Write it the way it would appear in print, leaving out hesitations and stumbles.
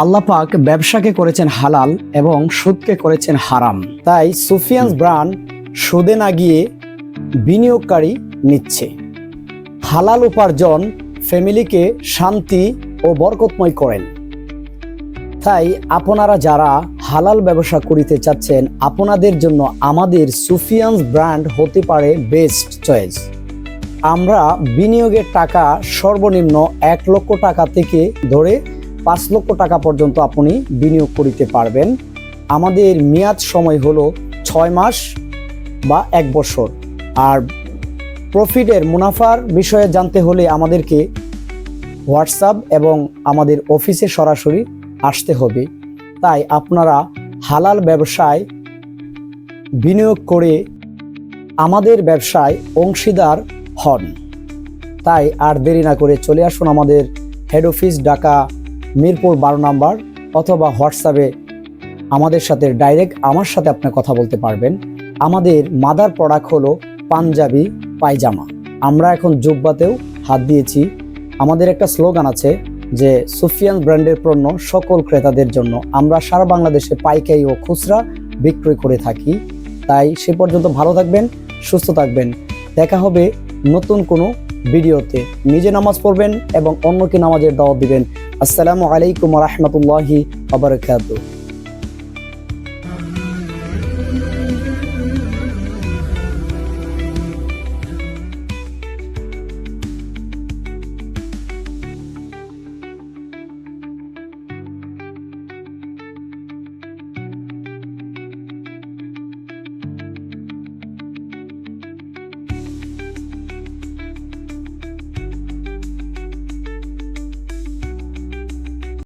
আল্লাহ পাক ব্যবসাকে করেছেন হালাল এবং সুদকে করেছেন হারাম। তাই সুফিয়ানস ব্র্যান্ড সুদে না গিয়ে বিনিয়োগকারী নিচ্ছে। হালাল উপার্জন ফ্যামিলিকে শান্তি ও বরকতময় করেন। তাই আপনারা যারা হালাল ব্যবসা করিতে চাচ্ছেন, আপনাদের জন্য আমাদের সুফিয়ানস ব্র্যান্ড হতে পারে বেস্ট চয়েস। আমরা বিনিয়োগের টাকা সর্বনিম্ন 1 লক্ষ টাকা থেকে ধরে 5 লক্ষ টাকা পর্যন্ত আপনি বিনিয়োগ করিতে পারবেন। আমাদের মেয়াদ সময় হলো 6 মাস বা 1 বছর। আর প্রফিটের মুনাফার বিষয়ে জানতে হলে আমাদেরকে হোয়াটসঅ্যাপ এবং আমাদের অফিসে সরাসরি আসতে হবে। তাই আপনারা হালাল ব্যবসায় বিনিয়োগ করে আমাদের ব্যবসায় অংশীদার হন। তাই আর দেরি না করে চলে আসুন আমাদের হেড অফিস, ঢাকা মিরপুর 12 নম্বর, অথবা হোয়াটসঅ্যাপে আমাদের সাথে ডাইরেক্ট আমার সাথে আপনি কথা বলতে পারবেন। আমাদের মাদার প্রোডাক্ট হলো পাঞ্জাবি পায়জামা। আমরা এখন জুব্বাতেও হাত দিয়েছি। আমাদের একটা স্লোগান আছে যে সুফিয়ান ব্র্যান্ডের পণ্য সকল ক্রেতাদের জন্য। আমরা সারা বাংলাদেশে পাইকারি ও খুচরা বিক্রয় করে থাকি। তাই সে পর্যন্ত ভালো থাকবেন, সুস্থ থাকবেন। দেখা হবে নতুন কোনো ভিডিওতে। নিজে নামাজ পড়বেন এবং অন্যকে নামাজের দাওয়াত দিবেন। আসসালামু আলাইকুম ওয়া রাহমাতুল্লাহি ওয়া বারাকাতুহু।